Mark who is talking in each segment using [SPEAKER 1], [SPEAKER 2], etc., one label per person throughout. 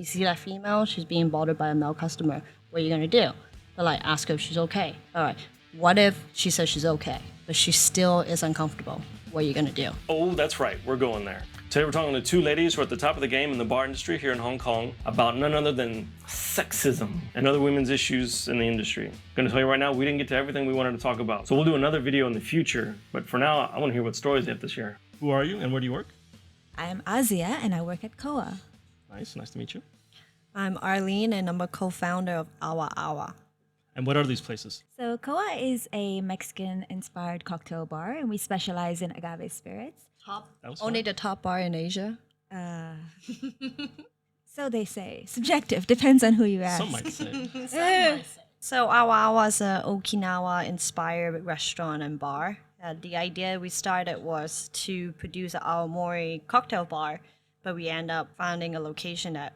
[SPEAKER 1] You see that female, she's being bothered by a male customer. What are you gonna do? They're like, ask her if she's okay. All right. What if she says she's okay, but she still is uncomfortable? What are you gonna do?
[SPEAKER 2] Oh, that's right. We're going there. Today we're talking to two ladies who are at the top of the game in the bar industry here in Hong Kong about none other than sexism and other women's issues in the industry. I'm gonna tell you right now, we didn't get to everything we wanted to talk about. So we'll do another video in the future, but for now, I wanna hear what stories you have to share. Who are you and where do you work?
[SPEAKER 3] I'm Azia and I work at Koa.
[SPEAKER 2] Nice to meet you.
[SPEAKER 1] I'm Arlene and I'm a co-founder of Awa Awa.
[SPEAKER 2] And what are these places?
[SPEAKER 3] So Koa is a Mexican-inspired cocktail bar and we specialize in agave spirits.
[SPEAKER 1] Only the top bar in Asia.
[SPEAKER 3] So they say. Subjective, depends on who you ask.
[SPEAKER 2] Some might say.
[SPEAKER 1] So Awa Awa is an Okinawa-inspired restaurant and bar. The idea we started was to produce an Aomori cocktail bar, but we end up finding a location that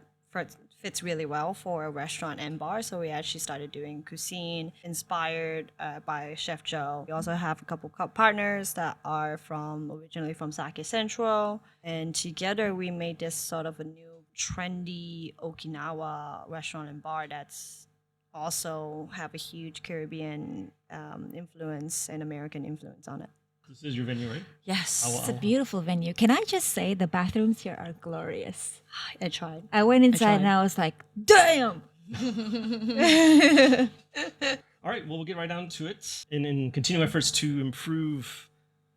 [SPEAKER 1] fits really well for a restaurant and bar. So we actually started doing cuisine inspired by Chef Joe. We also have a couple partners that are originally from Sake Central. And together we made this sort of a new trendy Okinawa restaurant and bar that's also have a huge Caribbean influence and American influence on it.
[SPEAKER 2] This is your venue, right?
[SPEAKER 1] Yes.
[SPEAKER 3] It's a beautiful venue. Can I just say the bathrooms here are glorious?
[SPEAKER 1] I tried.
[SPEAKER 3] I went inside and I was like, damn!
[SPEAKER 2] All right, well, we'll get right down to it. In continuing efforts to improve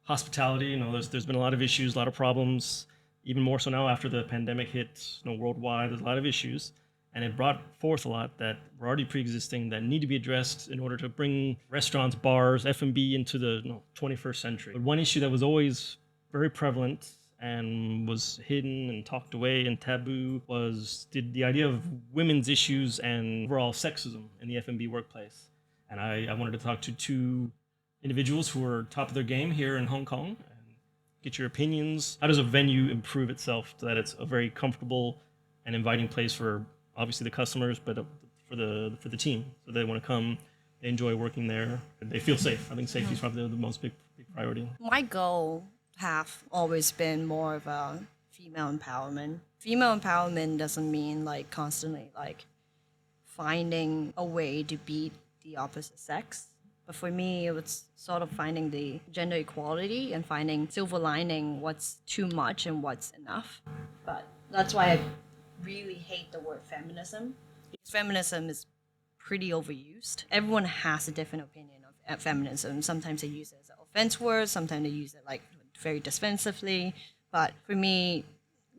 [SPEAKER 2] hospitality, there's been a lot of issues, a lot of problems, even more so now after the pandemic hit, worldwide, there's a lot of issues. And it brought forth a lot that were already pre-existing that need to be addressed in order to bring restaurants, bars, F&B into the 21st century. But one issue that was always very prevalent and was hidden and talked away and taboo was the idea of women's issues and overall sexism in the F&B workplace. And I wanted to talk to two individuals who are top of their game here in Hong Kong and get your opinions. How does a venue improve itself so that it's a very comfortable and inviting place for obviously the customers, but for the team, so they want to come, they enjoy working there, and they feel safe. I think safety is probably the most big priority.
[SPEAKER 1] My goal have always been more of a female empowerment. Female empowerment doesn't mean like constantly like finding a way to beat the opposite sex. But for me, it was sort of finding the gender equality and finding silver lining what's too much and what's enough. But that's why I really hate the word feminism, because feminism is pretty overused. Everyone has a different opinion of feminism. Sometimes they use it as an offense word, sometimes they use it like very defensively. But for me,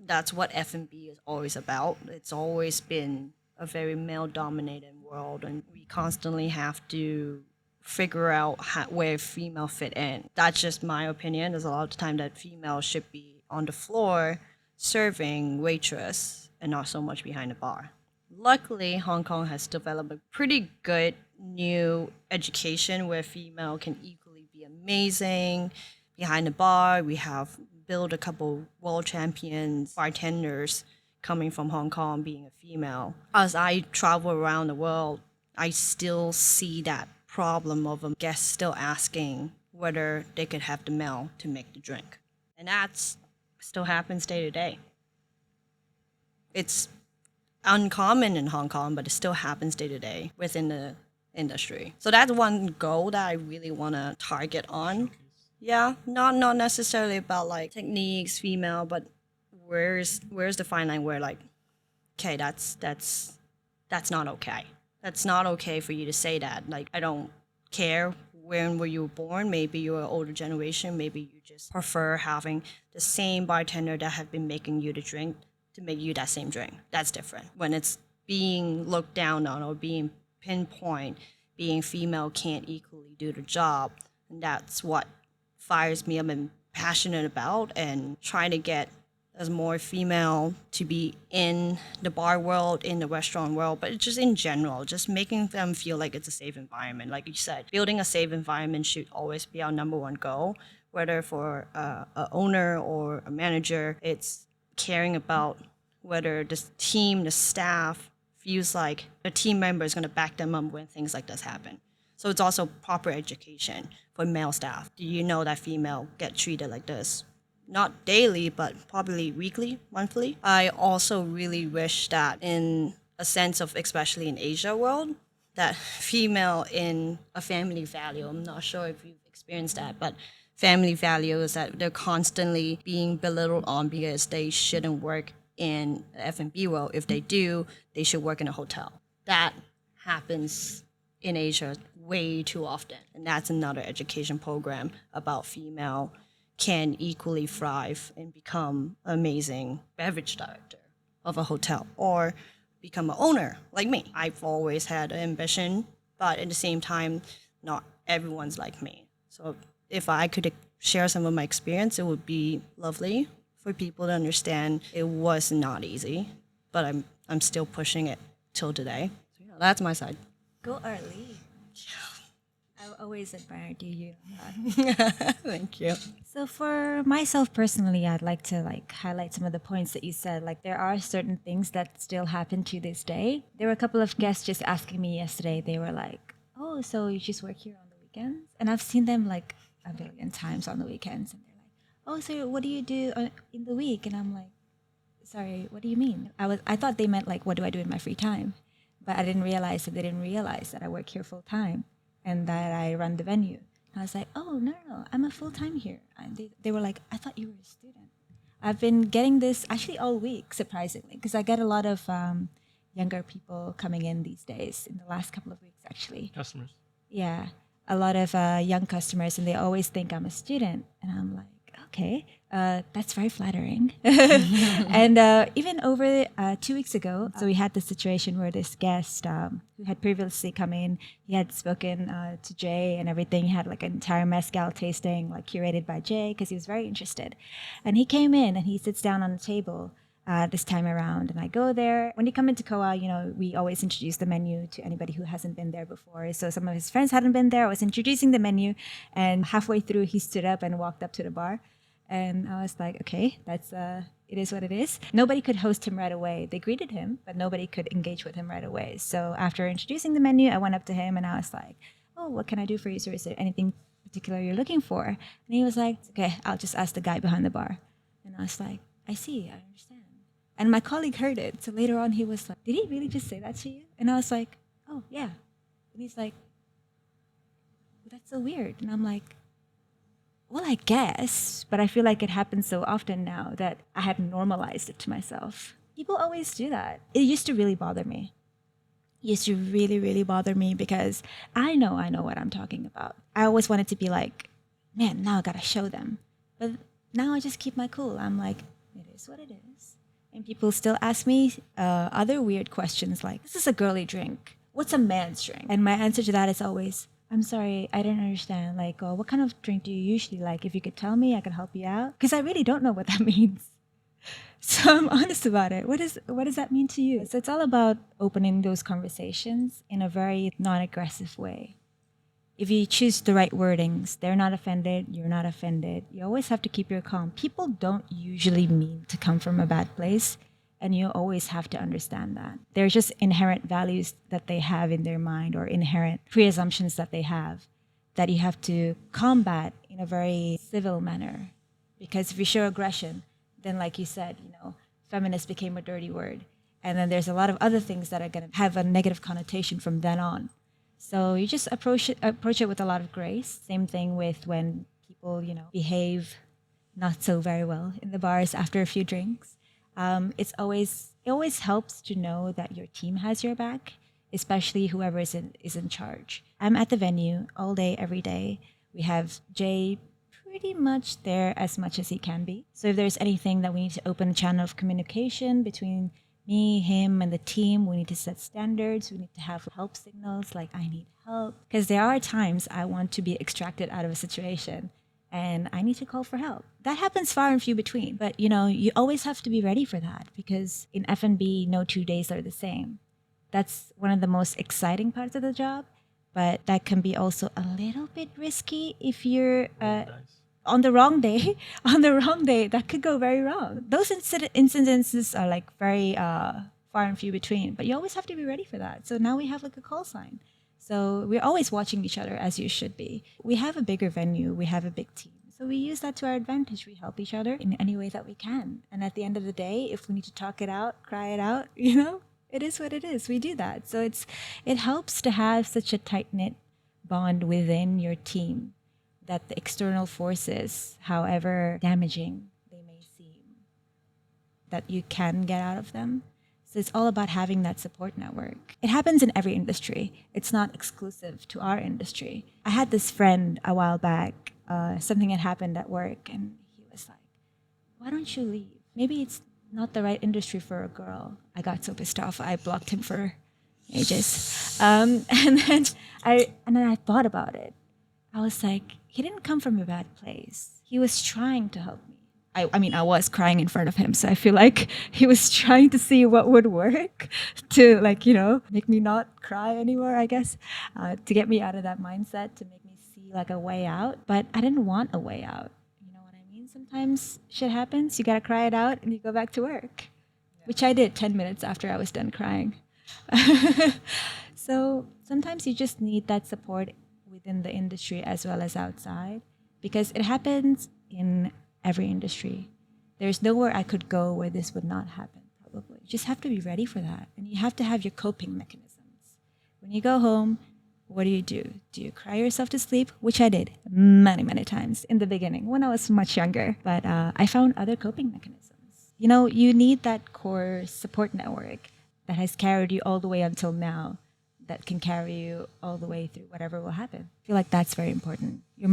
[SPEAKER 1] that's what F&B is always about. It's always been a very male-dominated world, and we constantly have to figure out where female fit in. That's just my opinion. There's a lot of time that female should be on the floor serving, waitress, and not so much behind the bar. Luckily, Hong Kong has developed a pretty good new education where female can equally be amazing. Behind the bar, we have built a couple world champions, bartenders coming from Hong Kong being a female. As I travel around the world, I still see that problem of a guest still asking whether they could have the male to make the drink. And that still happens day to day. It's uncommon in Hong Kong, but it still happens day to day within the industry. So that's one goal that I really want to target on. Yeah, not necessarily about like techniques, female, but where's the fine line where like, okay, that's not okay. That's not okay for you to say that. Like, I don't care when were you born. Maybe you're an older generation. Maybe you just prefer having the same bartender that have been making you the drink to make you that same drink. That's different. When it's being looked down on or being pinpoint, being female can't equally do the job, and that's what fires me up and passionate about, and trying to get as more female to be in the bar world, in the restaurant world, but just in general, just making them feel like it's a safe environment. Like you said, building a safe environment should always be our number one goal, whether for an owner or a manager. It's caring about whether the team, the staff, feels like a team member is going to back them up when things like this happen. So it's also proper education for male staff. Do you know that female get treated like this? not daily, but probably weekly, monthly. I also really wish that in a sense of, especially in Asia world, that female in a family value, I'm not sure if you've experienced that, but family value is that they're constantly being belittled on because they shouldn't work in the F&B world. If they do, they should work in a hotel. That happens in Asia way too often. And that's another education program about female can equally thrive and become amazing beverage director of a hotel or become an owner like me. I've always had an ambition, but at the same time, not everyone's like me. So if I could share some of my experience, it would be lovely for people to understand it was not easy, but I'm still pushing it till today. So yeah, that's my side.
[SPEAKER 3] Go Arlene. I've always admired you.
[SPEAKER 1] Thank you.
[SPEAKER 3] So for myself personally, I'd like to highlight some of the points that you said. Like there are certain things that still happen to this day. There were a couple of guests just asking me yesterday. They were like, "Oh, so you just work here on the weekends?" And I've seen them like a billion times on the weekends, and they're like, "Oh, so what do you do in the week?" And I'm like, "Sorry, what do you mean?" I thought they meant like, "What do I do in my free time?" But I didn't realize that they didn't realize that I work here full time and that I run the venue. I was like, "Oh, no, I'm a full-time here." They were like, "I thought you were a student." I've been getting this actually all week, surprisingly, because I get a lot of younger people coming in these days in the last couple of weeks, actually.
[SPEAKER 2] Customers.
[SPEAKER 3] Yeah, a lot of young customers, and they always think I'm a student. And I'm like, okay, that's very flattering. And even over 2 weeks ago, so we had this situation where this guest who had previously come in, he had spoken to Jay and everything. He had like an entire mezcal tasting, like curated by Jay, because he was very interested. And he came in and he sits down on the table this time around, and I go there. When you come into Koa, we always introduce the menu to anybody who hasn't been there before. So some of his friends hadn't been there. I was introducing the menu, and halfway through, he stood up and walked up to the bar. And I was like, okay, that's it is what it is. Nobody could host him right away. They greeted him, but nobody could engage with him right away. So after introducing the menu, I went up to him and I was like, "Oh, what can I do for you, sir? Is there anything particular you're looking for?" And he was like, "Okay, I'll just ask the guy behind the bar." And I was like, "I see, I understand." And my colleague heard it. So later on, he was like, "Did he really just say that to you?" And I was like, "Oh, yeah." And he's like, "Well, that's so weird." And I'm like, "Well, I guess, but I feel like it happens so often now that I had normalized it to myself." People always do that. It used to really bother me. It used to really, really bother me because I know what I'm talking about. I always wanted to be like, "Man, now I gotta show them." But now I just keep my cool. I'm like, it is what it is. And people still ask me other weird questions like, "This is a girly drink. What's a man's drink?" And my answer to that is always, "I'm sorry, I don't understand. Like, what kind of drink do you usually like? If you could tell me, I could help you out." Because I really don't know what that means. So I'm honest about it. What does that mean to you? So it's all about opening those conversations in a very non-aggressive way. If you choose the right wordings, they're not offended, you're not offended. You always have to keep your calm. People don't usually mean to come from a bad place. And you always have to understand that. They're just inherent values that they have in their mind or inherent pre-assumptions that they have that you have to combat in a very civil manner. Because if you show aggression, then like you said, feminist became a dirty word. And then there's a lot of other things that are going to have a negative connotation from then on. So you just approach it with a lot of grace. Same thing with when people, behave not so very well in the bars after a few drinks. It always helps to know that your team has your back, especially whoever is in charge. I'm at the venue all day, every day. We have Jay pretty much there as much as he can be. So if there's anything that we need to open a channel of communication between me, him, and the team, we need to set standards. We need to have help signals like, "I need help." Because there are times I want to be extracted out of a situation and I need to call for help. That happens far and few between. But, you always have to be ready for that because in F&B, no 2 days are the same. That's one of the most exciting parts of the job, but that can be also a little bit risky if you're on the wrong day. On the wrong day, that could go very wrong. Those incidences are like very far and few between, but you always have to be ready for that. So now we have like a call sign. So we're always watching each other as you should be. We have a bigger venue. We have a big team. So we use that to our advantage. We help each other in any way that we can. And at the end of the day, if we need to talk it out, cry it out, it is what it is. We do that. So it helps to have such a tight-knit bond within your team that the external forces, however damaging they may seem, that you can get out of them. So it's all about having that support network. It happens in every industry. It's not exclusive to our industry. I had this friend a while back, something had happened at work, and he was like, why don't you leave? Maybe it's not the right industry for a girl. I got so pissed off, I blocked him for ages. And then I thought about it. I was like, he didn't come from a bad place. He was trying to help me. I mean, I was crying in front of him, so I feel like he was trying to see what would work to, make me not cry anymore, I guess, to get me out of that mindset, to make me see like a way out. But I didn't want a way out. You know what I mean? Sometimes shit happens, you gotta cry it out, and you go back to work, which I did 10 minutes after I was done crying. So sometimes you just need that support within the industry as well as outside, because it happens in every industry. There's nowhere I could go where this would not happen, probably. You just have to be ready for that. And you have to have your coping mechanisms. When you go home, what do? Do you cry yourself to sleep? Which I did many, many times in the beginning when I was much younger. But I found other coping mechanisms. You need that core support network that has carried you all the way until now, that can carry you all the way through whatever will happen. I feel like that's very important. Your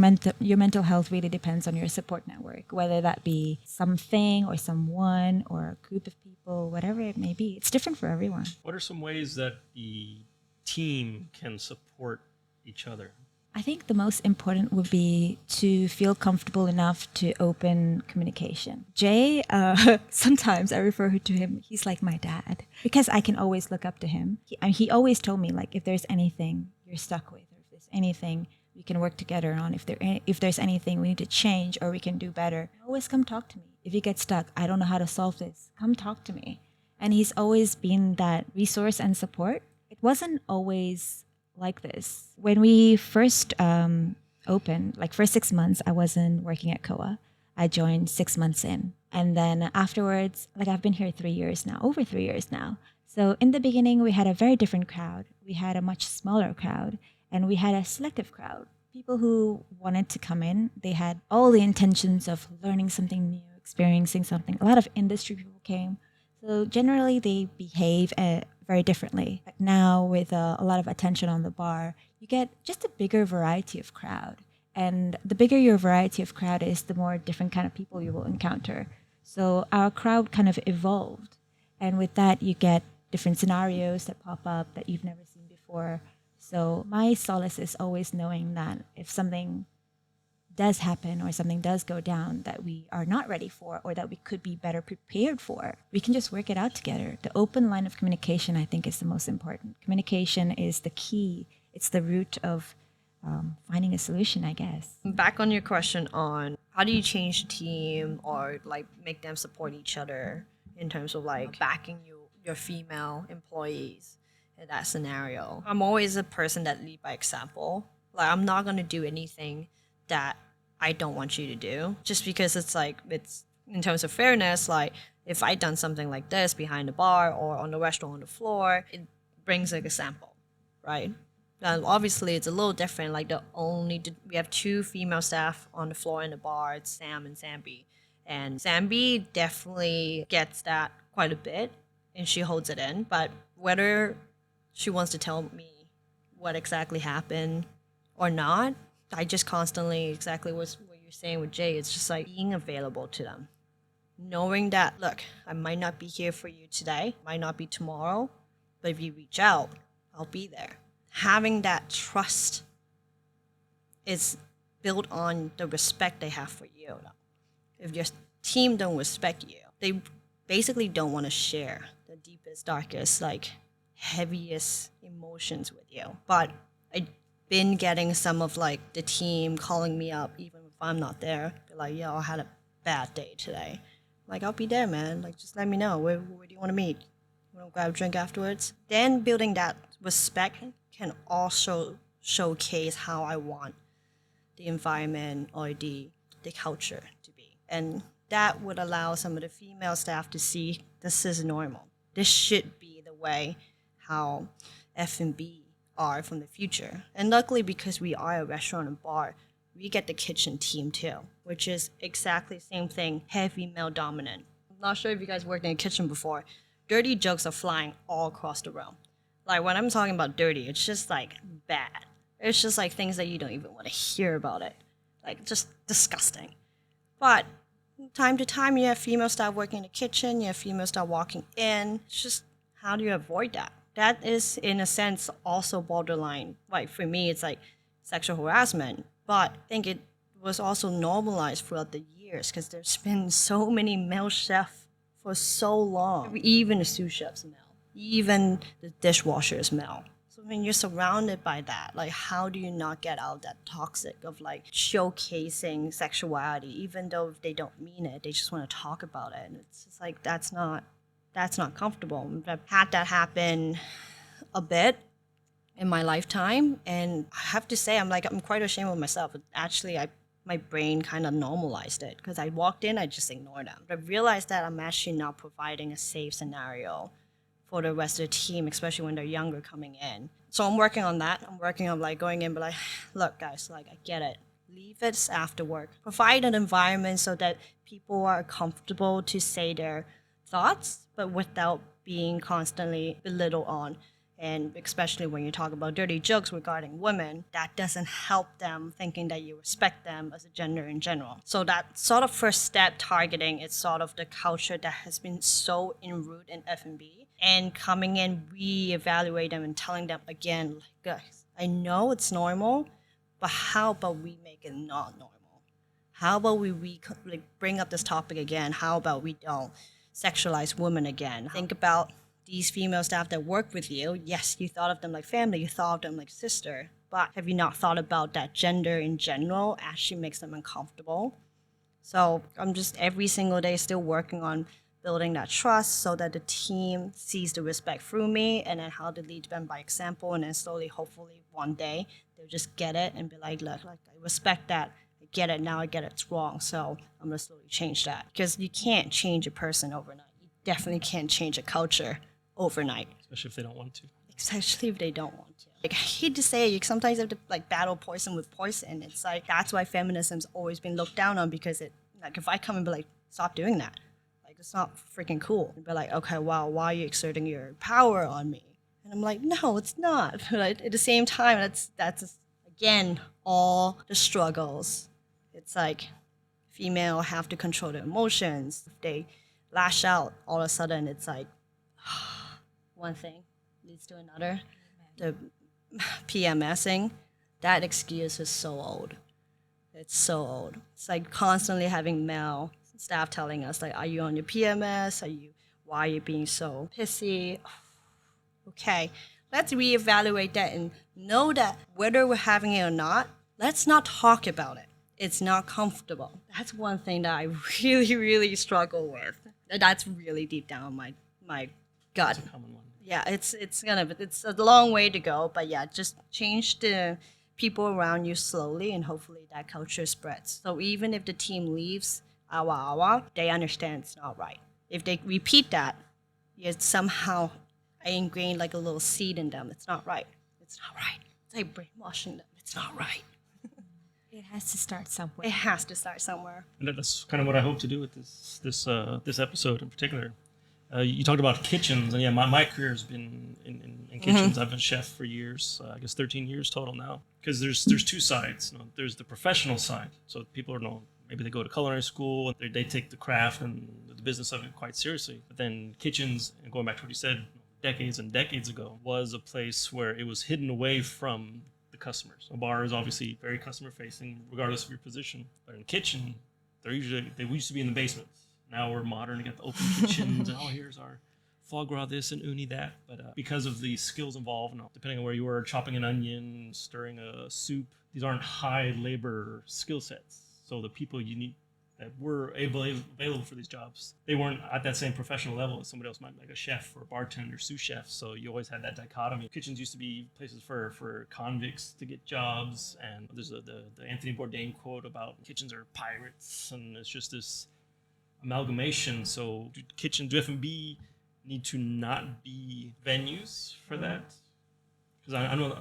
[SPEAKER 3] mental health really depends on your support network, whether that be something or someone or a group of people, whatever it may be. It's different for everyone.
[SPEAKER 2] What are some ways that the team can support each other?
[SPEAKER 3] I think the most important would be to feel comfortable enough to open communication. Jay, sometimes I refer to him, he's like my dad, because I can always look up to him. He always told me, like, if there's anything you're stuck with, or if there's anything we can work together on, if there's anything we need to change or we can do better, always come talk to me. If you get stuck, I don't know how to solve this, come talk to me. And he's always been that resource and support. It wasn't always like this. When we first opened, like for 6 months, I wasn't working at COA. I joined 6 months in. And then afterwards, like I've been here 3 years now, over 3 years now. So in the beginning, we had a very different crowd. We had a much smaller crowd, and we had a selective crowd. People who wanted to come in, they had all the intentions of learning something new, experiencing something. A lot of industry people came. So generally, they behave very differently. But now, with a lot of attention on the bar, you get just a bigger variety of crowd. And the bigger your variety of crowd is, the more different kind of people you will encounter. So our crowd kind of evolved. And with that, you get different scenarios that pop up that you've never seen before. So my solace is always knowing that if something does happen or something does go down that we are not ready for or that we could be better prepared for, we can just work it out together. The open line of communication, I think, is the most important. Communication is the key. It's the root of finding a solution, I guess.
[SPEAKER 1] Back on your question on how do you change the team or like make them support each other in terms of like backing your female employees in that scenario. I'm always a person that lead by example. Like I'm not going to do anything that I don't want you to do just because it's in terms of fairness, like if I done something like this behind the bar or on the restaurant on the floor, it brings an example, right? And obviously it's a little different. Like we have 2 female staff on the floor in the bar. It's Sam and Sambi. And Sambi definitely gets that quite a bit and she holds it in. But whether she wants to tell me what exactly happened or not, I just constantly, exactly what you're saying with Jay, it's just like being available to them. Knowing that, look, I might not be here for you today, might not be tomorrow, but if you reach out, I'll be there. Having that trust is built on the respect they have for you. If your team don't respect you, they basically don't want to share the deepest, darkest, like heaviest emotions with you. But I've been getting some of like the team calling me up, even if I'm not there. They're like, yo, I had a bad day today. Like, I'll be there, man. Like, just let me know. Where do you want to meet? You want to grab a drink afterwards? Then building that respect can also showcase how I want the environment or the the culture to be. And that would allow some of the female staff to see this is normal. This should be the way how F&B are from the future. And luckily, because we are a restaurant and bar, we get the kitchen team too, which is exactly the same thing, heavy male dominant. I'm not sure if you guys worked in a kitchen before. Dirty jokes are flying all across the room. Like when I'm talking about dirty, it's just like bad. It's just like things that you don't even want to hear about it. Like just disgusting. But time to time, you have female staff working in the kitchen, you have female staff walking in. It's just, how do you avoid that? That is, in a sense, also borderline. Like for me, it's like sexual harassment. But I think it was also normalized throughout the years because there's been so many male chefs for so long. Even the sous chefs smell. Even the dishwashers smell. So when you're surrounded by that, like how do you not get out of that toxic of like showcasing sexuality, even though they don't mean it, they just want to talk about it. And it's just like that's not comfortable. I've had that happen a bit in my lifetime, and I have to say I'm quite ashamed of myself. Actually, my brain kind of normalized it because I walked in, I just ignored them. But I realized that I'm actually not providing a safe scenario for the rest of the team, especially when they're younger coming in. So I'm working on that. I'm working on like going in, but like, look guys, like I get it. Leave it after work. Provide an environment so that people are comfortable to say their thoughts, but without being constantly belittled on. And especially when you talk about dirty jokes regarding women, that doesn't help them thinking that you respect them as a gender in general. So that sort of first step targeting is sort of the culture that has been so enrooted in F&B. And coming in, reevaluate them and telling them again, like, guys, I know it's normal, but how about we make it not normal? How about we bring up this topic again? How about we don't sexualize women again? Think about these female staff that work with you. Yes, you thought of them like family, you thought of them like sister, but have you not thought about that gender in general actually makes them uncomfortable? So I'm just every single day still working on building that trust so that the team sees the respect through me, and then how to lead them by example, and then slowly, hopefully one day they'll just get it and be like, look, like I respect that. I get it now, I get it's wrong. So I'm gonna slowly change that. Because you can't change a person overnight. You definitely can't change a culture overnight.
[SPEAKER 2] Especially if they don't want to.
[SPEAKER 1] Especially if they don't want to. Like I hate to say it, you sometimes have to like battle poison with poison. It's like that's why feminism's always been looked down on, because it like if I come and be like, stop doing that. Like it's not freaking cool. And be like, okay, wow, why are you exerting your power on me? And I'm like, no, it's not. But at the same time, that's again all the struggles. It's like female have to control their emotions. If they lash out, all of a sudden it's like one thing leads to another. The PMSing, that excuse is so old. It's so old. It's like constantly having male staff telling us like, are you on your PMS? Why are you being so pissy? Okay, let's reevaluate that and know that whether we're having it or not, let's not talk about it. It's not comfortable. That's one thing that I really, really struggle with. That's really deep down my gut.
[SPEAKER 2] It's a common one.
[SPEAKER 1] Yeah, it's a long way to go, but yeah, just change the people around you slowly, and hopefully that culture spreads. So even if the team leaves, they understand it's not right. If they repeat that, you somehow ingrained like a little seed in them. It's not right. It's not right. It's like brainwashing them. It's not right.
[SPEAKER 3] It has to start somewhere.
[SPEAKER 1] It has to start somewhere.
[SPEAKER 2] And that's kind of what I hope to do with this episode in particular. You talked about kitchens, and yeah, my career has been in kitchens. Mm-hmm. I've been a chef for years, I guess 13 years total now. Because there's two sides. You know, there's the professional side. So people are maybe they go to culinary school, and they take the craft and the business of it quite seriously. But then kitchens, and going back to what you said, decades and decades ago, was a place where it was hidden away from the customers. A bar is obviously very customer facing, regardless of your position. But in a kitchen, they used to be in the basements. Now we're modern, we got the open kitchens, and here's our foie gras this and uni that. But because of the skills involved, depending on where you were, chopping an onion, stirring a soup, these aren't high labor skill sets. So the people you need that were available for these jobs, they weren't at that same professional level as somebody else might be, like a chef or a bartender, sous chef. So you always had that dichotomy. Kitchens used to be places for convicts to get jobs, and there's the Anthony Bourdain quote about kitchens are pirates, and it's just this amalgamation. So do F&B need to not be venues for that? Because I know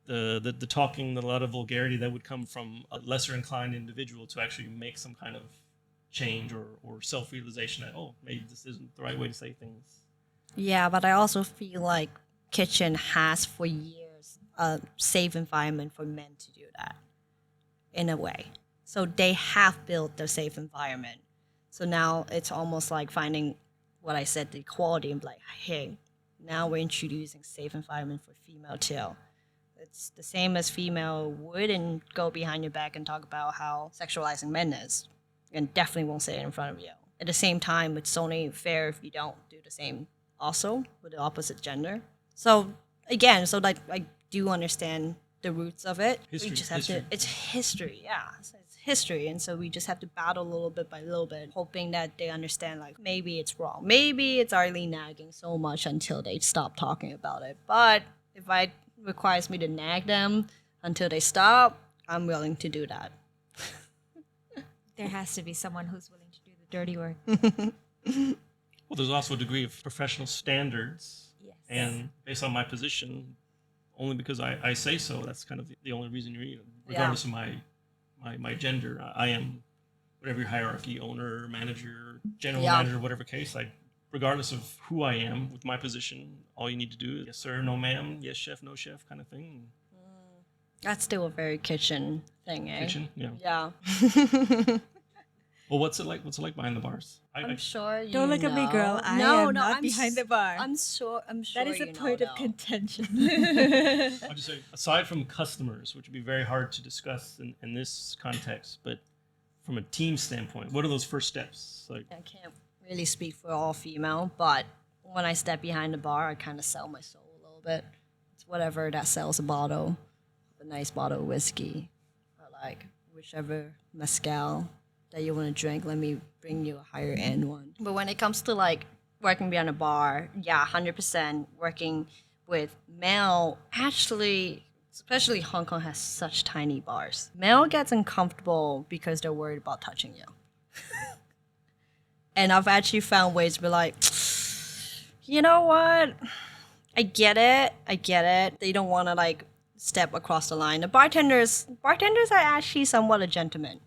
[SPEAKER 2] the talking, a lot of vulgarity that would come from a lesser inclined individual to actually make some kind of change or self-realization that, oh, maybe this isn't the right way to say things.
[SPEAKER 1] Yeah, but I also feel like kitchen has for years a safe environment for men to do that in a way. So they have built their safe environment. So now it's almost like finding what I said, the equality, and like, hey, now we're introducing safe environment for female too. It's the same as female wouldn't go behind your back and talk about how sexualizing men is, and definitely won't say it in front of you. At the same time, it's only fair if you don't do the same also with the opposite gender. So again, so like I do understand the roots of it.
[SPEAKER 2] History,
[SPEAKER 1] we just have
[SPEAKER 2] history.
[SPEAKER 1] to. It's history, yeah. It's history, and so we just have to battle a little bit by little bit, hoping that they understand. Like maybe it's wrong. Maybe it's Arlene nagging so much until they stop talking about it. But if it requires me to nag them until they stop, I'm willing to do that.
[SPEAKER 3] There has to be someone who's willing to do the dirty work.
[SPEAKER 2] Well, there's also a degree of professional standards.
[SPEAKER 3] Yes.
[SPEAKER 2] And based on my position, only because I say so, that's kind of the only reason you're here. Regardless of my gender, I am whatever your hierarchy, owner, manager, general manager, whatever case, like regardless of who I am with my position, all you need to do is yes sir, no ma'am, yes chef, no chef kind of thing.
[SPEAKER 1] That's still a very kitchen thing, eh?
[SPEAKER 2] Kitchen, yeah.
[SPEAKER 1] Yeah.
[SPEAKER 2] Well, what's it like? What's it like behind the bars?
[SPEAKER 1] I'm sure you
[SPEAKER 3] Don't look at me, girl.
[SPEAKER 1] know.
[SPEAKER 3] I am not behind the bar.
[SPEAKER 1] I'm sure.
[SPEAKER 3] That is a
[SPEAKER 1] you know,
[SPEAKER 3] point of
[SPEAKER 1] though.
[SPEAKER 3] contention.
[SPEAKER 2] I'll just say, aside from customers, which would be very hard to discuss in this context, but from a team standpoint, what are those first steps? Like,
[SPEAKER 1] I can't really speak for all female, but when I step behind the bar, I kind of sell my soul a little bit. It's whatever that sells a bottle, a nice bottle of whiskey, or like whichever mezcal that you want to drink. Let me bring you a higher end one. But when it comes to like working behind a bar, yeah, 100% working with male. Actually, especially Hong Kong has such tiny bars. Male gets uncomfortable because they're worried about touching you. And I've actually found ways to be like, you know what? I get it. They don't want to like step across the line. The bartenders are actually somewhat a gentleman.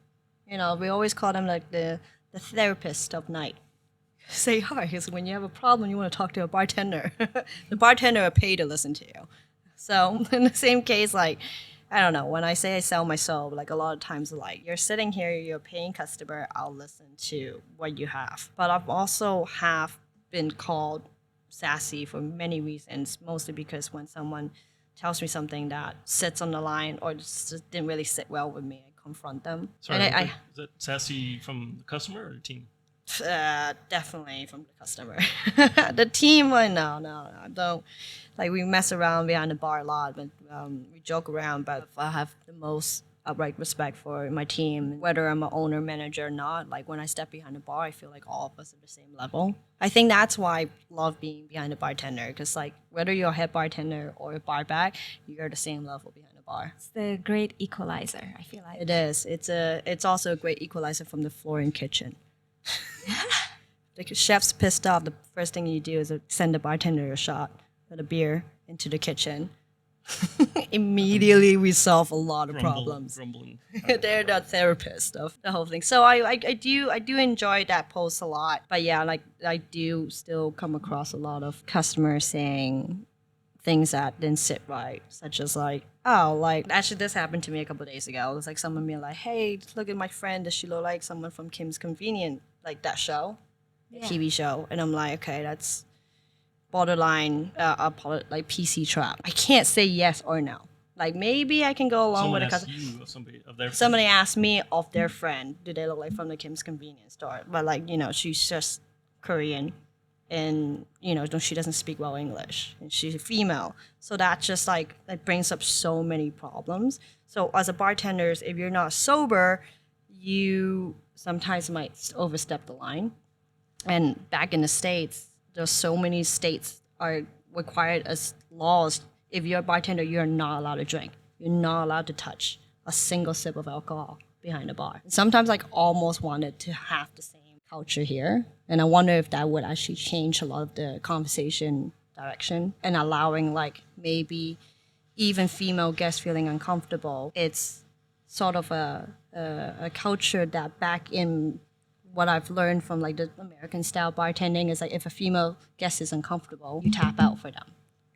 [SPEAKER 1] You know, we always call them like the therapist of night. Say hi, because when you have a problem, you want to talk to a bartender. The bartender are paid to listen to you. So in the same case, like, I don't know, when I say I sell my soul, like a lot of times like, you're sitting here, you're a paying customer, I'll listen to what you have. But I've also have been called sassy for many reasons, mostly because when someone tells me something that sits on the line or just didn't really sit well with me, I confront them.
[SPEAKER 2] sorry,
[SPEAKER 1] And
[SPEAKER 2] is that sassy from the customer or the team?
[SPEAKER 1] Definitely from the customer. The team, no, don't. Like we mess around behind the bar a lot, but we joke around. But I have the most outright respect for my team, whether I'm an owner, manager or not. Like when I step behind the bar, I feel like all of us are the same level. I think that's why I love being behind the bartender, because like whether you're a head bartender or a bar back, you're the same level behind the bar.
[SPEAKER 3] It's the great equalizer, I feel like.
[SPEAKER 1] It is. It's also a great equalizer from the floor and kitchen. The chef's pissed off. The first thing you do is send the bartender a shot with a beer into the kitchen. Immediately, we solve a lot of problems.
[SPEAKER 2] Grumbling.
[SPEAKER 1] They're the therapist of the whole thing. So I do enjoy that post a lot. But yeah, like I do still come across a lot of customers saying things that didn't sit right, such as like, oh, like actually this happened to me a couple of days ago. It was like someone being like, hey, look at my friend. Does she look like someone from Kim's Convenient, like that show, TV show? And I'm like, okay, that's borderline like PC trap. I can't say yes or no. Like maybe I can go along
[SPEAKER 2] Someone
[SPEAKER 1] with it
[SPEAKER 2] asked
[SPEAKER 1] because
[SPEAKER 2] you of somebody of their
[SPEAKER 1] somebody asked me of their friend, do they look like from the Kim's Convenience store? But like, you know, she's just Korean and, you know, she doesn't speak well English and she's a female. So that just like, that brings up so many problems. So as a bartender, if you're not sober, you sometimes might overstep the line. And back in the States, there's so many states are required as laws. If you're a bartender, you're not allowed to drink. You're not allowed to touch a single sip of alcohol behind the bar. Sometimes I almost wanted to have the same culture here. And I wonder if that would actually change a lot of the conversation direction and allowing like maybe even female guests feeling uncomfortable. It's sort of a culture that back in what I've learned from like the American style bartending is like if a female guest is uncomfortable, you tap out for them.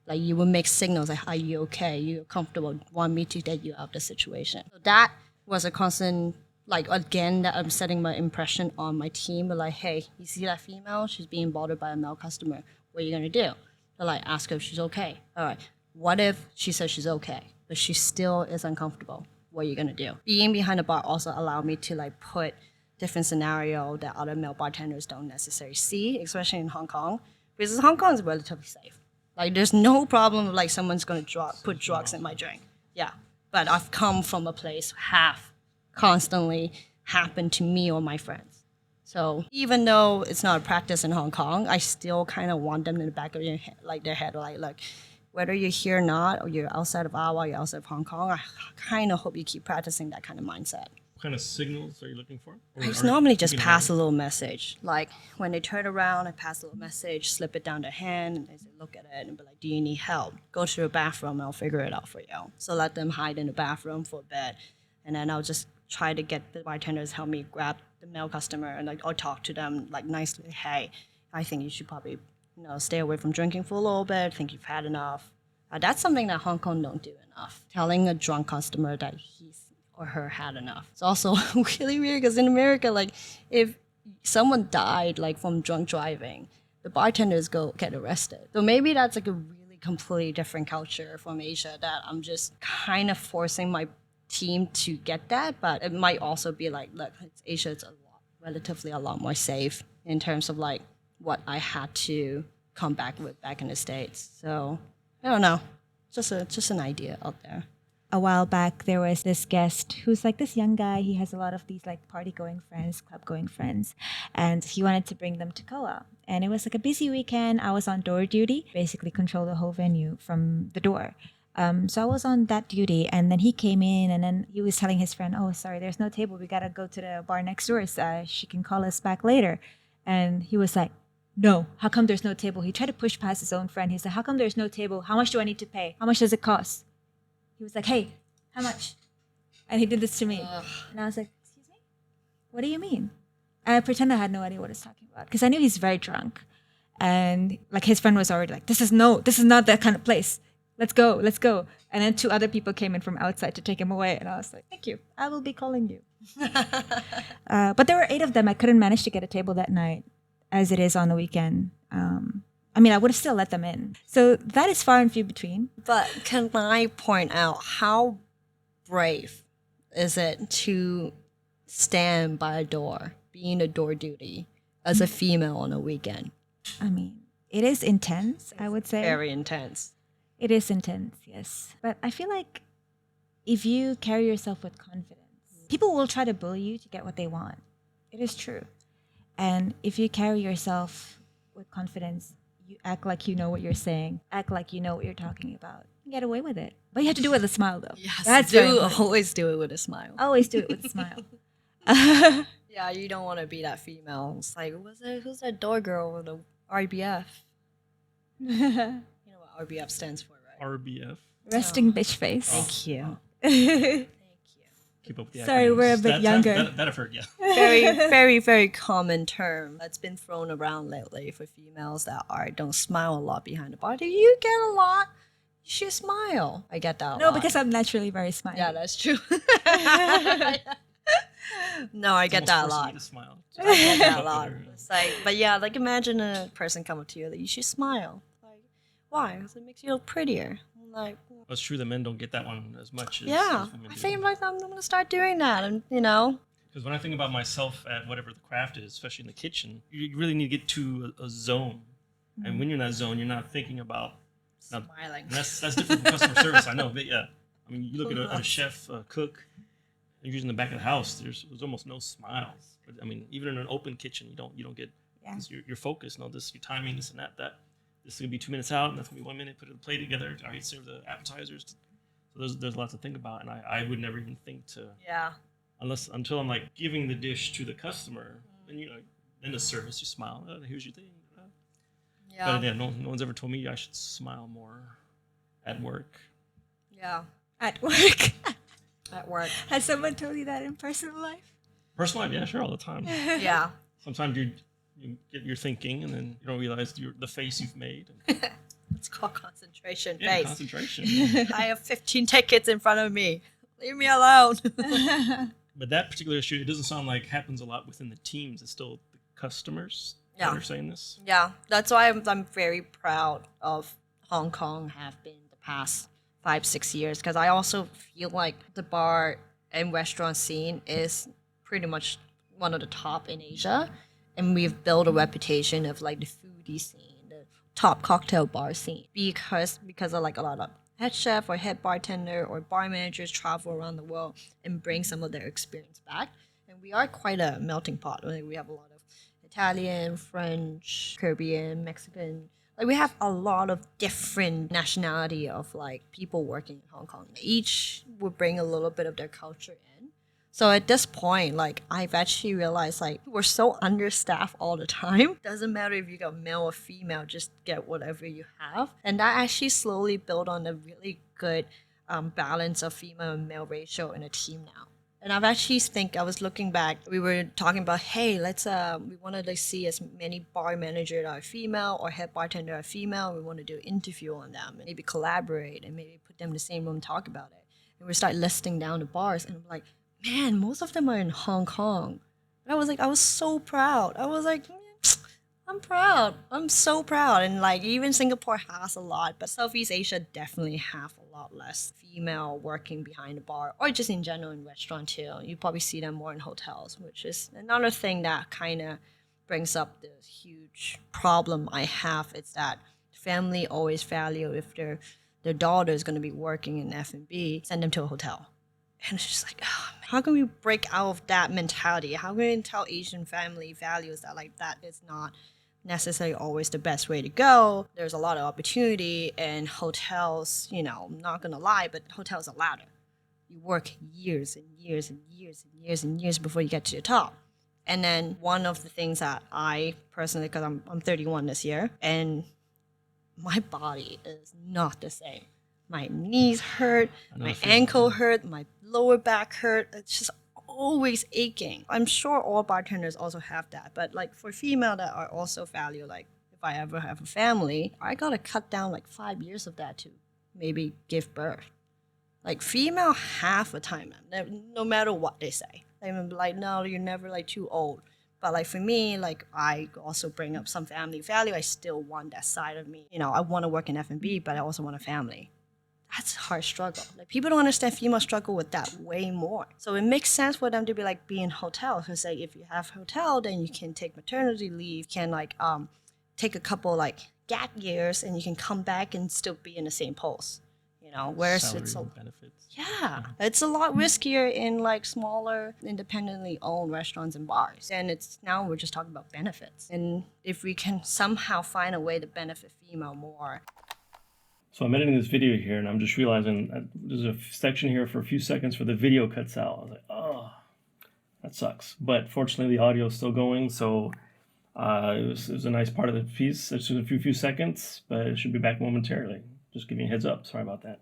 [SPEAKER 1] Like you will make signals like, are you okay? You're comfortable? Want me to get you out of the situation? So that was a constant, like again, that I'm setting my impression on my team. But like, hey, you see that female? She's being bothered by a male customer. What are you gonna do? They're like, ask her if she's okay. All right. What if she says she's okay, but she still is uncomfortable? What are you gonna do? Being behind the bar also allowed me to like put different scenario that other male bartenders don't necessarily see, especially in Hong Kong, because Hong Kong is relatively safe. Like, there's no problem like someone's gonna put drugs in my drink. Yeah, but I've come from a place have constantly happened to me or my friends. So even though it's not a practice in Hong Kong, I still kind of want them in the back of their head, like, look, whether you're here or not, or you're outside of Awa, you're outside of Hong Kong, I kind of hope you keep practicing that kind of mindset.
[SPEAKER 2] What kind of signals are you looking for?
[SPEAKER 1] I just normally just pass a little message. Like when they turn around, I pass a little message, slip it down their hand, and they say, look at it, and be like, do you need help? Go to the bathroom, and I'll figure it out for you. So let them hide in the bathroom for a bit, and then I'll just try to get the bartenders help me grab the male customer, and like I'll talk to them like nicely. Hey, I think you should probably stay away from drinking for a little bit. I think you've had enough. That's something that Hong Kong don't do enough. Telling a drunk customer that he's or her had enough. It's also really weird because in America, like if someone died like from drunk driving, the bartenders go get arrested. So maybe that's like a really completely different culture from Asia that I'm just kind of forcing my team to get that. But it might also be like, look, it's Asia, it's relatively a lot more safe in terms of like what I had to come back with back in the States. So I don't know, just an idea out there.
[SPEAKER 3] A while back, there was this guest who's like this young guy. He has a lot of these like party-going friends, club-going friends, and he wanted to bring them to Koa. And it was like a busy weekend. I was on door duty, basically control the whole venue from the door. So I was on that duty, and then he came in, and then he was telling his friend, "Oh, sorry, there's no table. We gotta go to the bar next door. So she can call us back later." And he was like, "No, how come there's no table?" He tried to push past his own friend. He said, "How come there's no table? How much do I need to pay? How much does it cost?" He was like, "Hey, how much?" And he did this to me. And I was like, "Excuse me? What do you mean?" And I pretended I had no idea what he's talking about because I knew he's very drunk. And like his friend was already like, this is not that kind of place. Let's go. And then 2 other people came in from outside to take him away. And I was like, "Thank you. I will be calling you." But there were 8 of them. I couldn't manage to get a table that night as it is on the weekend. I mean, I would have still let them in. So that is far and few between.
[SPEAKER 1] But can I point out how brave is it to stand by a door, being a door duty as a female on a weekend?
[SPEAKER 3] I mean, it is intense, I would say.
[SPEAKER 1] Very intense.
[SPEAKER 3] It is intense, yes. But I feel like if you carry yourself with confidence, people will try to bully you to get what they want. It is true. And if you carry yourself with confidence, you act like you know what you're saying, act like you know what you're talking about, you get away with it. But you have to do it with a smile, though.
[SPEAKER 1] Yes,
[SPEAKER 3] That's very important.
[SPEAKER 1] always do it with a smile.
[SPEAKER 3] Always do it with a smile.
[SPEAKER 1] Yeah, you don't want to be that female. It's like, who's that door girl with the RBF? You know what RBF stands for, right?
[SPEAKER 2] RBF.
[SPEAKER 3] Resting bitch face.
[SPEAKER 1] Thank you.
[SPEAKER 3] Very,
[SPEAKER 2] Keep up with the
[SPEAKER 3] Sorry,
[SPEAKER 2] acronyms.
[SPEAKER 3] we're a bit younger.
[SPEAKER 2] That I've heard, yeah.
[SPEAKER 1] very, very common term that's been thrown around lately for females that don't smile a lot behind the bar. Do you get a lot? You should smile. I get that a lot.
[SPEAKER 3] No, because I'm naturally very smiley.
[SPEAKER 1] Yeah, that's true. No, I get that a lot.
[SPEAKER 2] To smile.
[SPEAKER 1] I get that a lot. It's like, but yeah, like imagine a person come up to you that you should smile. Like, why? Because it makes you look prettier. I'm like,
[SPEAKER 2] It's true that men don't get that one as much as,
[SPEAKER 1] yeah,
[SPEAKER 2] as women
[SPEAKER 1] I
[SPEAKER 2] do.
[SPEAKER 1] think like I'm gonna start doing that, and you know.
[SPEAKER 2] Because when I think about myself at whatever the craft is, especially in the kitchen, you really need to get to a zone. And when you're in that zone, you're not thinking about
[SPEAKER 1] Smiling.
[SPEAKER 2] That's different from customer service, I know. But yeah, I mean, you look at a chef, a cook, Usually in the back of the house, there's almost no smiles. But I mean, even in an open kitchen, you don't get, because you're focused. No, this, your timing, this and that. This is gonna be 2 minutes out, and that's gonna be 1 minute. Put the plate together. All right, serve the appetizers. So there's lots to think about, and I would never even think to, until I'm like giving the dish to the customer, and then the service, you smile. Oh, here's your thing. But yeah, no one's ever told me I should smile more at work.
[SPEAKER 1] Yeah.
[SPEAKER 3] At work.
[SPEAKER 1] At work.
[SPEAKER 3] Has someone told you that in personal life?
[SPEAKER 2] Personal life, yeah, sure, all the time.
[SPEAKER 1] Yeah.
[SPEAKER 2] Sometimes you get your thinking, and then you don't realize the face you've made.
[SPEAKER 1] It's called concentration
[SPEAKER 2] Yeah,
[SPEAKER 1] face.
[SPEAKER 2] concentration.
[SPEAKER 1] I have 15 tickets in front of me. Leave me alone.
[SPEAKER 2] But that particular issue, it doesn't sound like happens a lot within the teams. It's still the customers that are saying this.
[SPEAKER 1] Yeah, that's why I'm very proud of Hong Kong have been the past 5-6 years, because I also feel like the bar and restaurant scene is pretty much one of the top in Asia, and we've built a reputation of like the foodie scene, the top cocktail bar scene, because of like a lot of head chef or head bartender or bar managers travel around the world and bring some of their experience back. And we are quite a melting pot. Like, we have a lot of Italian, French, Caribbean, Mexican. Like, we have a lot of different nationality of like people working in Hong Kong. Each would bring a little bit of their culture in. So at this point, like, I've actually realized like we're so understaffed all the time. Doesn't matter if you got male or female, just get whatever you have. And that actually slowly built on a really good balance of female and male ratio in a team now. And I've actually I was looking back, we were talking about, hey, we wanted to see as many bar managers that are female or head bartender are female. We want to do an interview on them and maybe collaborate and maybe put them in the same room and talk about it. And we start listing down the bars, and I'm like, man, most of them are in Hong Kong. And I was so proud. I was like, man, I'm proud. I'm so proud. And like, even Singapore has a lot, but Southeast Asia definitely have a lot less female working behind the bar, or just in general in restaurant too. You probably see them more in hotels, which is another thing that kind of brings up the huge problem I have. It's that family always value if their daughter is going to be working in F&B, send them to a hotel. And it's just like, oh, man, how can we break out of that mentality? How can we tell Asian family values that like that is not necessarily always the best way to go? There's a lot of opportunity, and hotels, I'm not gonna lie, but hotels are ladder. You work years and years and years and years and years before you get to the top. And then one of the things that I personally, because I'm 31 this year, and my body is not the same. My knees hurt, my ankle hurt, my lower back hurt. It's just always aching. I'm sure all bartenders also have that, but like for female that are also value, like if I ever have a family, I gotta cut down like 5 years of that to maybe give birth. Like female half the time, no matter what they say. They will be like, no, you're never like too old. But like for me, like I also bring up some family value. I still want that side of me. I want to work in F&B, but I also want a family. That's a hard struggle. Like people don't understand female struggle with that way more. So it makes sense for them to be like be in hotel. Because like if you have hotel, then you can take maternity leave, can like take a couple like gap years, and you can come back and still be in the same post. Whereas
[SPEAKER 2] Salary
[SPEAKER 1] it's
[SPEAKER 2] benefits.
[SPEAKER 1] Yeah, it's a lot riskier in like smaller, independently owned restaurants and bars. And now we're just talking about benefits. And if we can somehow find a way to benefit female more.
[SPEAKER 2] So I'm editing this video here, and I'm just realizing there's a section here for a few seconds where the video cuts out. I was like, oh, that sucks. But fortunately, the audio is still going, so it was a nice part of the piece. It's just a few seconds, but it should be back momentarily. Just giving you a heads up. Sorry about that.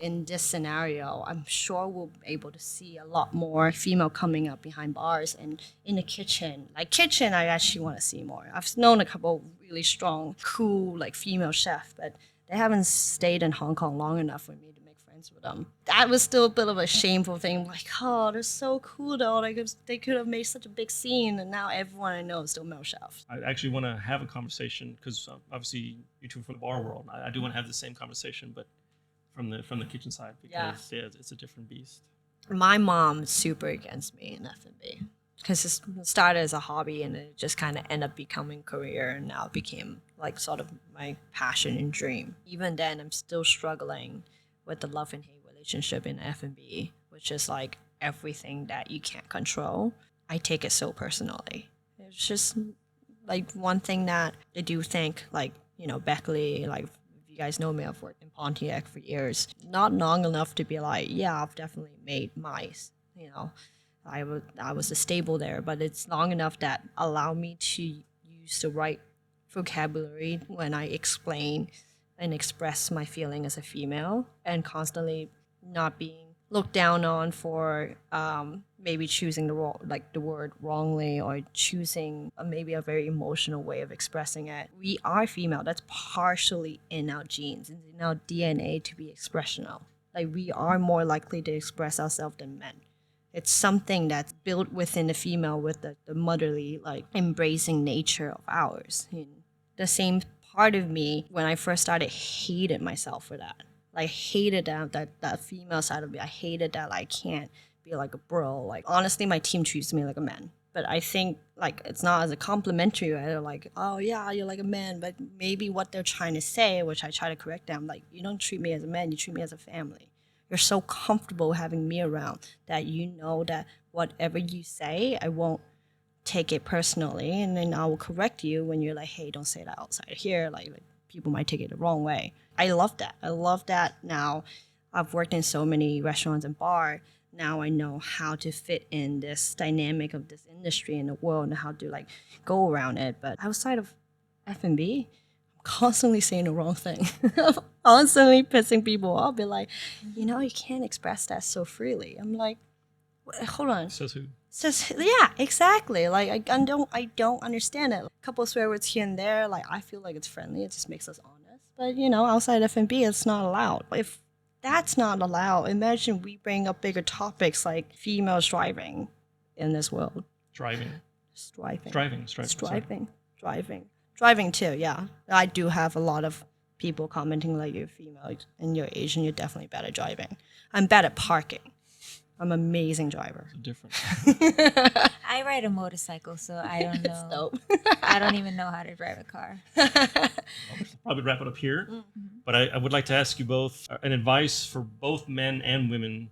[SPEAKER 1] In this scenario, I'm sure we'll be able to see a lot more female coming up behind bars and in the kitchen. Like kitchen, I actually want to see more. I've known a couple really strong, cool, like female chefs, but they haven't stayed in Hong Kong long enough for me to make friends with them. That was still a bit of a shameful thing. Like, oh, they're so cool though. Like they could have made such a big scene, and now everyone I know is still male chefs.
[SPEAKER 2] I actually want to have a conversation because obviously you two from the bar world. I do want to have the same conversation, but from the kitchen side, because yeah, it's a different beast.
[SPEAKER 1] My mom is super against me in F&B because it started as a hobby and it just kind of ended up becoming a career, and now it became like sort of my passion and dream. Even then, I'm still struggling with the love and hate relationship in F&B, which is like everything that you can't control, I take it so personally. It's just like one thing that I do think, like, you know, Beckley, like, if you guys know me, I've worked in Pontiac for years. Not long enough to be like, yeah, I've definitely made mice, you know. I was a stable there, but it's long enough that allow me to use the right vocabulary when I explain and express my feeling as a female, and constantly not being looked down on for maybe choosing the wrong, like the word wrongly, or choosing maybe a very emotional way of expressing it. We are female. That's partially in our genes and in our DNA to be expressional. Like, we are more likely to express ourselves than men. It's something that's built within the female with the motherly, like, embracing nature of ours. You know, the same part of me, when I first started, hated myself for that. Like, hated that female side of me. I hated that I can't be like a bro. Like, honestly, my team treats me like a man. But I think, like, it's not as a complimentary way. They're like, oh, yeah, you're like a man. But maybe what they're trying to say, which I try to correct them, like, you don't treat me as a man, you treat me as a family. You're so comfortable having me around that you know that whatever you say, I won't take it personally, and then I will correct you when you're like, hey, don't say that outside here. Like people might take it the wrong way. I love that. I love that now. I've worked in so many restaurants and bars. Now I know how to fit in this dynamic of this industry in the world and how to like go around it. But outside of F&B, constantly saying the wrong thing, constantly pissing people off. Be like, you know, you can't express that so freely. I'm like, hold on.
[SPEAKER 2] Says who?
[SPEAKER 1] Says, yeah, exactly. Like, I don't understand it. A couple of swear words here and there. Like, I feel like it's friendly. It just makes us honest. But you know, outside F&B, it's not allowed. If that's not allowed, imagine we bring up bigger topics like females driving in this world.
[SPEAKER 2] Driving.
[SPEAKER 1] Driving too, yeah. I do have a lot of people commenting like, you're female and you're Asian, you're definitely bad at driving. I'm bad at parking. I'm an amazing driver.
[SPEAKER 2] It's different.
[SPEAKER 3] I ride a motorcycle, so I don't know.
[SPEAKER 1] Dope.
[SPEAKER 3] I don't even know how to drive a car.
[SPEAKER 2] We'll probably wrap it up here. But I would like to ask you both an advice for both men and women,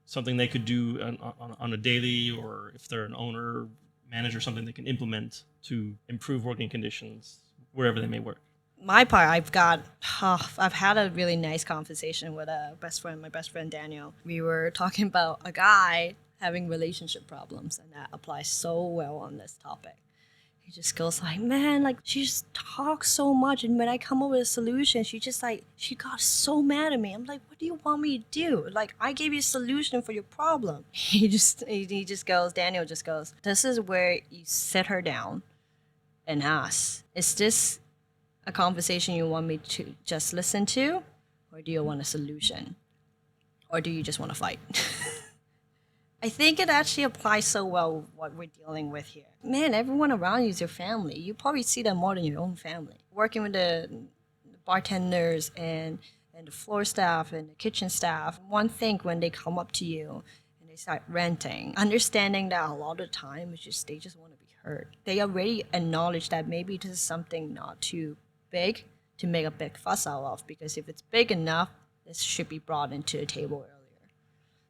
[SPEAKER 2] something they could do on a daily, or if they're an owner, manager, something they can implement to improve working conditions wherever they may work.
[SPEAKER 1] My part, I've had a really nice conversation with my best friend Daniel. We were talking about a guy having relationship problems, and that applies so well on this topic. He just goes like, man, like, she just talks so much, and when I come up with a solution, she got so mad at me. I'm like, what do you want me to do? Like, I gave you a solution for your problem. Daniel just goes, this is where you sit her down and ask, is this a conversation you want me to just listen to, or do you want a solution, or do you just want to fight? I think it actually applies so well with what we're dealing with here. Man, everyone around you is your family. You probably see them more than your own family. Working with the bartenders and the floor staff and the kitchen staff, one thing when they come up to you and they start ranting, understanding that a lot of the time it's just they just want to be heard. They already acknowledge that maybe this is something not too big to make a big fuss out of, because if it's big enough, this should be brought into the table earlier.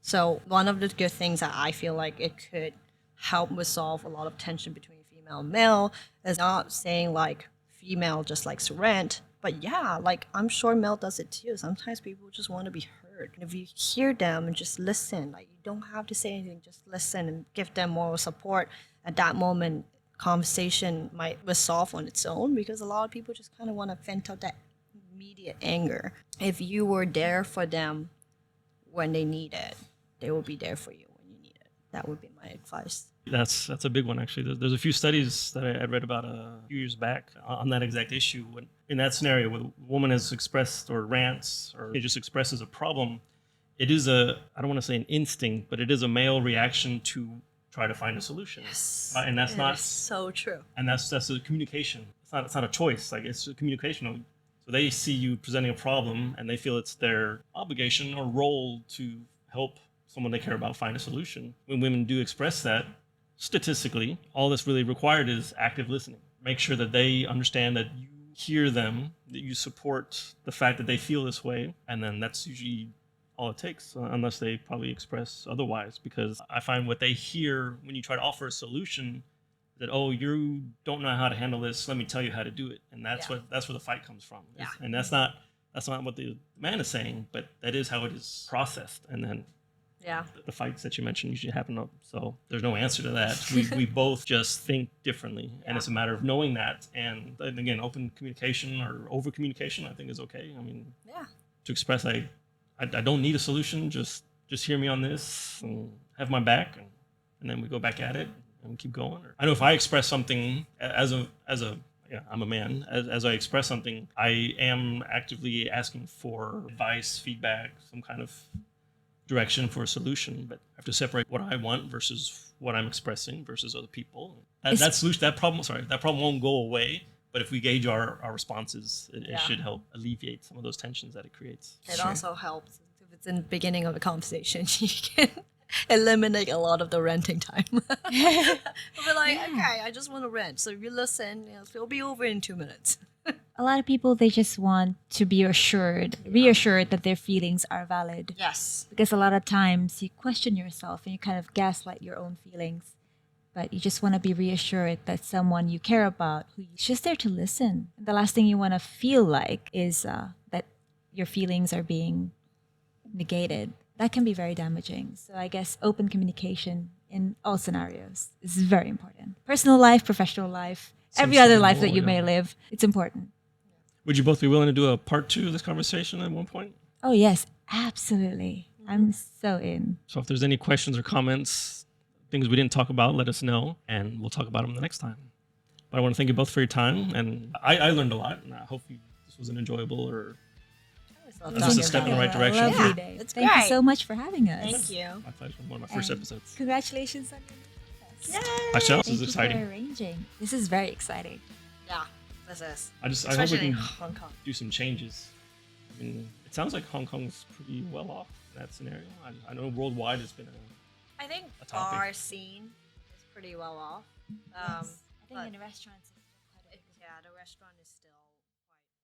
[SPEAKER 1] So one of the good things that I feel like it could help resolve a lot of tension between female and male is not saying like female just likes to rant, but yeah, like I'm sure male does it too. Sometimes people just want to be heard. And if you hear them and just listen, like you don't have to say anything, just listen and give them moral support at that moment. Conversation might resolve on its own, because a lot of people just kind of want to vent out that immediate anger. If you were there for them when they need it, they will be there for you when you need it. That would be my advice.
[SPEAKER 2] That's a big one, actually. There's a few studies that I read about a few years back on that exact issue. When, in that scenario, where a woman has expressed or rants or it just expresses a problem, it is I don't want to say an instinct, but it is a male reaction to try to find a solution.
[SPEAKER 1] Yes.
[SPEAKER 2] And that's not
[SPEAKER 1] so true.
[SPEAKER 2] And that's a communication. It's not a choice. Like, it's a communication. So they see you presenting a problem and they feel it's their obligation or role to help someone they care about find a solution. When women do express that, statistically, all that's really required is active listening. Make sure that they understand that you hear them, that you support the fact that they feel this way, and then that's usually all it takes, unless they probably express otherwise. Because I find what they hear when you try to offer a solution, that, oh, you don't know how to handle this, let me tell you how to do it. And that's where the fight comes from.
[SPEAKER 1] Yeah.
[SPEAKER 2] And that's not what the man is saying, but that is how it is processed. And then
[SPEAKER 1] Yeah.
[SPEAKER 2] the fights that you mentioned usually happen up. So there's no answer to that. We both just think differently. And it's a matter of knowing that. And again, open communication or over communication, I think, is okay. I mean, to express, I don't need a solution. Just hear me on this and have my back. And then we go back at it and keep going. I know if I express something I'm a man. As I express something, I am actively asking for advice, feedback, some kind of direction for a solution. But I have to separate what I want versus what I'm expressing versus other people. That problem won't go away. But if we gauge our responses, it should help alleviate some of those tensions that it creates.
[SPEAKER 1] It also helps if it's in the beginning of a conversation, you can eliminate a lot of the renting time. We'll be like, okay, I just want to rent. So if you listen, it'll be over in 2 minutes.
[SPEAKER 3] A lot of people, they just want to be reassured that their feelings are valid.
[SPEAKER 1] Yes.
[SPEAKER 3] Because a lot of times you question yourself and you kind of gaslight your own feelings. But you just want to be reassured that someone you care about, who's just there to listen. The last thing you want to feel like is that your feelings are being negated. That can be very damaging. So I guess open communication in all scenarios is very important. Personal life, professional life, every
[SPEAKER 2] Seems to
[SPEAKER 3] other
[SPEAKER 2] be
[SPEAKER 3] life
[SPEAKER 2] more,
[SPEAKER 3] that you may live. It's important.
[SPEAKER 2] Would you both be willing to do a part 2 of this conversation at one point?
[SPEAKER 3] Oh, yes, absolutely. I'm so in.
[SPEAKER 2] So if there's any questions or comments, things we didn't talk about, let us know, and we'll talk about them the next time. But I want to thank you both for your time, and I learned a lot, and I hope this was an enjoyable or just a step in the right direction.
[SPEAKER 3] Lovely
[SPEAKER 1] Yeah,
[SPEAKER 3] day.
[SPEAKER 1] it's
[SPEAKER 3] Thank
[SPEAKER 1] great.
[SPEAKER 3] you so much for having us.
[SPEAKER 1] Thank you.
[SPEAKER 2] My pleasure. One of my first
[SPEAKER 3] And
[SPEAKER 2] episodes.
[SPEAKER 3] Congratulations on your podcast.
[SPEAKER 1] Yay!
[SPEAKER 2] Michelle, this
[SPEAKER 3] Thank
[SPEAKER 2] is
[SPEAKER 3] you
[SPEAKER 2] exciting.
[SPEAKER 3] for arranging. This is very exciting.
[SPEAKER 1] Yeah, this is.
[SPEAKER 2] I hope we
[SPEAKER 1] Especially in
[SPEAKER 2] can
[SPEAKER 1] Hong Kong.
[SPEAKER 2] do some changes. I mean, it sounds like Hong Kong's pretty well off in that scenario. I know worldwide it's been
[SPEAKER 1] I think
[SPEAKER 2] A topic.
[SPEAKER 1] our scene is pretty well off.
[SPEAKER 3] I think
[SPEAKER 1] but
[SPEAKER 3] in the restaurants, it's quite a bit.
[SPEAKER 1] the restaurant is